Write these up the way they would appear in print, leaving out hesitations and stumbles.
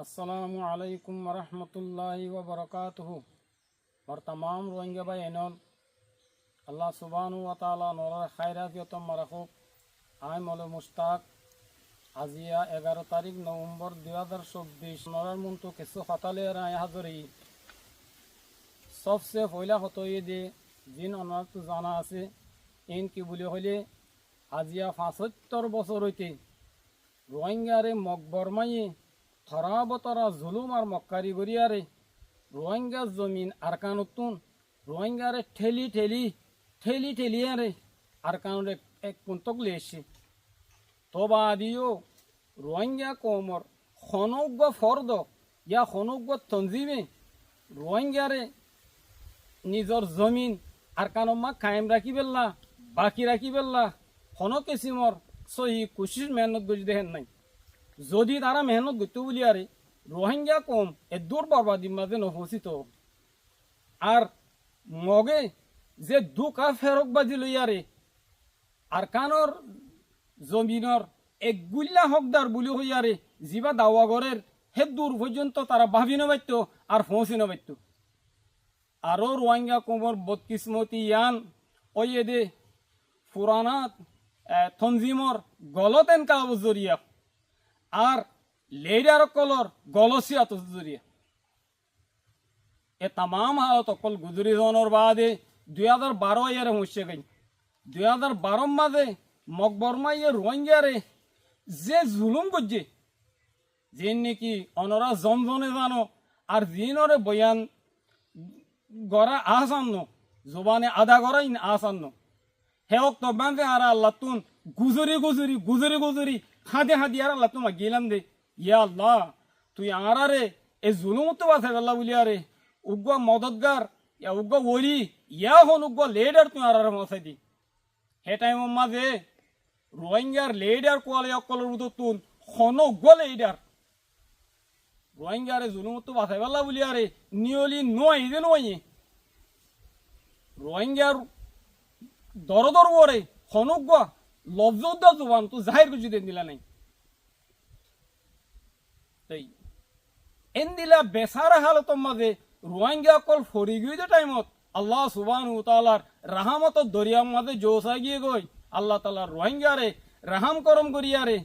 আসসালামু আলাইকুম রহমতুল্লাহি ওয়া বারাকাতুহু। আর तमाम রোহিঙ্গা ভাই এনল আল্লাহ সুবহানাহু ওয়া তাআলা নরার খায়রাত মারাখুক। আমি মৌলা মুশতাক আজিয়া 11 তারিখ নভেম্বর 2024 নরার মুন্তু কিছু হতালে রায় হাজরি সবসে পয়লা হতই দে জিন অনার তো জানা আছে ইন কি বলে হইলে আজিয়া 75 বছর হইতে রোহিঙ্গারে মকবরমাইয়ে থরা বতরা জুলুম আর মক্কারি গরিয়ারে রোহিঙ্গা জমিন আরকানুতুন রোহিঙ্গারে ঠেলি ঠেলি ঠেলি ঠেলিয়ারে আরকানুরে এক কুন্তক লেসে তবা দিও রোহিঙ্গা কমর খনজ্ঞ ফর্দ ইয়া খনজ্ঞ তঞ্জিমে রোহিঙ্গারে নিজর জমিন আরকানুমা কায়েম রাখি বেল্লা বাকি রাখি বেল্লা হন কিসিমর সহি কোশিশ মেহনত গজি দেখেন নাই। যদি তারা মেহনত করতে বলি আরে রোহিঙ্গা কম এ দূর বরবাদির মাঝে নফসিত আর মগে যে দুকা ফেরক বাজি লইয়ারে আর কানর জমিনর এক গুল্লা হকদার বলি হইয়ারে যিবা দাওয়াগরের হে দূর পর্যন্ত তারা ভাবি নবাইত আর ফসি নবাইত। আরও রোহিঙ্গা কমর বদকিসমতি ইয়ান ওয়ে দে পুরানাত তঞ্জিমর গলতেন কাগজ জরিয়া আর লেডার কলর গলসিয়াত জরিয়া এ तमाम হালত অকল গুজরি জনের বাদে 2012 ইয়ারে মুছে গই 2012 মাঝে মকবরমা ইয়ে রোহিঙ্গারে যে জুলুম করছে যে নাকি অনরা জমজনে জানো আর জিনরে বয়ান গড়া আসান্ন জবানে আদা গড়াই আসান্ন হে অক্তবান্তে আর আল্লাহ তুন গুজরি গুজরি গুজরি গুজরি হাদে হাদি আর আল্লাহ তোমা গেলাম দে ইয়া আল্লাহ তুই আরারে এ জুলুম তো বাঁচাই আল্লাহ বলি আরে উগ্র মদতগার ইয়া উগ্র ওলি ইয়া হন উগ্র লেডার তুই আরারে মশাই দি হে টাইম মাঝে রোহিঙ্গার লেডার কোয়ালে অকলের উদর তুন হন উগ্র লেডার রোহিঙ্গারে জুলুম তো বাঁচাই আল্লাহ বলি আরে নিয়লি নয় যে নয় রোহিঙ্গার দরদর ওরে হনুজ্ঞ লজ্জা জবান তো জাহির কিছু দেন দিলা নাই তাই এন দিলা বেসারা হালত মাঝে রোহিঙ্গা কল ফরি গিয়ে টাইমত আল্লাহ সুবহানাহু ওয়া তাআলার রাহমত দরিয়ার মাঝে জোসা গিয়ে গই আল্লাহ তাআলা রোহিঙ্গারে রাহাম করম করিয়ারে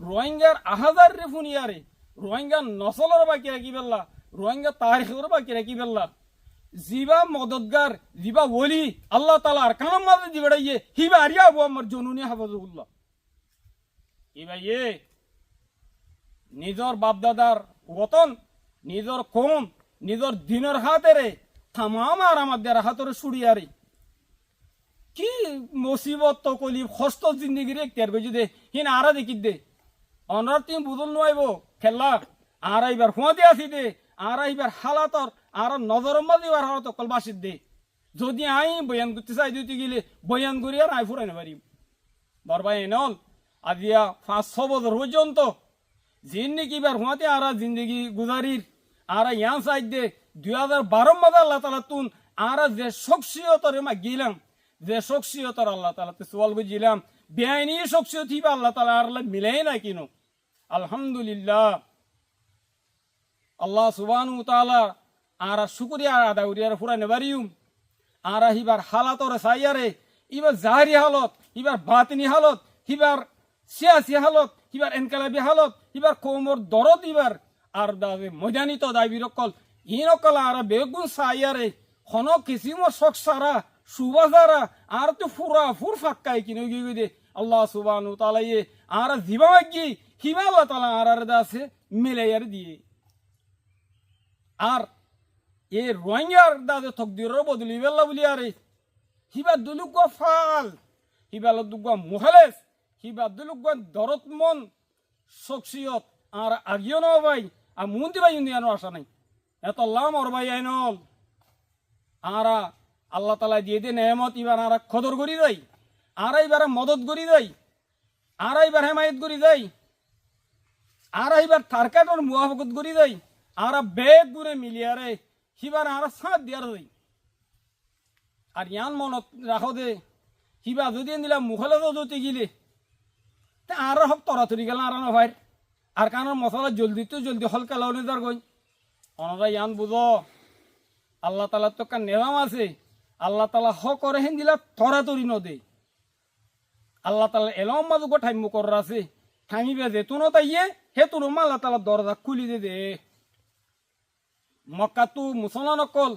রোহিঙ্গার আহাজার রে ফুনিয়ারে রোহিঙ্গা নসলের বাকি রাখি বেল্লা রোহিঙ্গা তারিখের বাকি রাখি বেল্লা জিবা মদতগার জিবা ওলি আল্লাহ তাআলা আর কানাম মাঝে জিবাড়াইয়ে হিবা আরিয়া আবু আমার জনুনি হাফাজুল্লাহ হিবা ইয়ে নিজর বাপদাদার ওতন নিজর কম নিজর দিনের হাতেরে তামাম আর আমাদের হাতের সুড়িয়ারে কি মুসিবত তকলিফ কষ্ট জিন্দগির একটার গজি দে হিন আরা দেখি দে অনর তিন বুদল নইব খেলা আর এইবার হুঁয়াতে আসি দে আর এইবার হালাতর আর নজর মাঝে আর হালত কলবাসির দে যদি আই বয়ান করতে চাই দিতে গেলে বয়ান করি আর আই ফুরাইতে পারি বরবাই নল আজিয়া 5-6 বছর পর্যন্ত জিন্দিগি বার হুঁয়াতে আর জিন্দগি গুজারির আর ইয়ান সাইড দে 2012 মাঝে আল্লাহ তাআলা তুন আর যে শখসিয়তর মা গিলাম যে শখসিয়তর আল্লাহ তাআলা তে সওয়াল বুঝিলাম বেআইনি শখসিয়ত হিবা আল্লাহ তাআলা আর মিলাই না কিনো আলহামদুলিল্লাহ আল্লাহ সুবহানাহু ওয়া তাআলা আর শুকরিয়া আদা করিয়ার ফুরাইনে বারিউম আর হিবার হালাতর সাইয়ারে ইবার জাহিরি হালত হিবার বাতিনি হালত হিবার সিয়াসি হালত হিবার এনকালাবি হালত হিবার কোমর দরদ হিবার আর দাবে ময়দানি তো দাবি রকল ইনকল আর বেগুন সাইয়ারে হন কিসিম শখ সারা সুবাজারা আর তো ফুরা ফুর ফাক্কাই কিনে গিয়ে দে আল্লাহ সুবহানাহু ওয়া তাআলা ইয়ে আর জিবাগি হিবা আল্লাহ তাআলা আর দাসে মিলাইয়ার দিয়ে আর এ রোহিঙ্গার দাদে তকদিরের বদলি বেল্লা বলি আরে হিবা দুলুক ফাল হিবা দুগ মুহালেস হিবা দুলুক দরতমন শখসিয়ত আর আগিও না ভাই আর মুন্তি ভাই ইন্দিয়ানো আসা নাই এত লাম ওর ভাই আইনল আর আল্লাহ তাআলা দিয়ে দে নেয়ামত ইবার আর কদর করি যাই আর এইবার মদত করি যাই আর এইবার হেমায়ত করি যাই আর এইবার তারকাটর মুআফাকত করি যাই আর বেগ গুনে মিলিয়ারে হিবার আর সাথ দিয়ার যাই আর ইয়ান মনত রাখো দে হিবা যদি দিলাম মুখলে যদি গিলে তা আর হক তরাতরি গেল আর না ভাই আর কারণ মশলা জলদি তো জলদি হলকা লাউনে দার গই অনরা ইয়ান বুঝো আল্লাহ তালা তো একটা নেরাম আছে আল্লাহ তালা হ করে হেন দিলা থরা তরি নদে আল্লাহ তালা এলম মাঝে গোঠাই মুকর আছে থামিবে যে তুনো তাইয়ে হে তুনো আল্লাহ তালা দরজা খুলি দে মক্কা তু মুসলমান অকল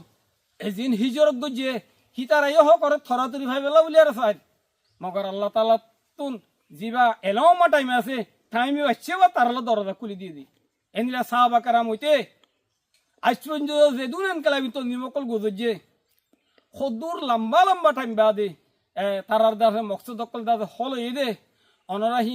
এজিন হিজরত গজিয়ে হিতারাই হ করে থরা তরি ভাই বেলা বলি আর সাইড মগর আল্লাহ তালা তুন জিবা এলম টাইমে আছে থামি আসছে বা তার দরজা খুলি দিয়ে দি এনিলা সাহাবা কারাম হইতে আজ পর্যন্ত যে দূর এনকালাবি তো নিমকল গজে সদূর লম্বা লম্বা টাইম বাদে তারার দাসে মকসদ অকল দাসে হল এই দে অনরাহী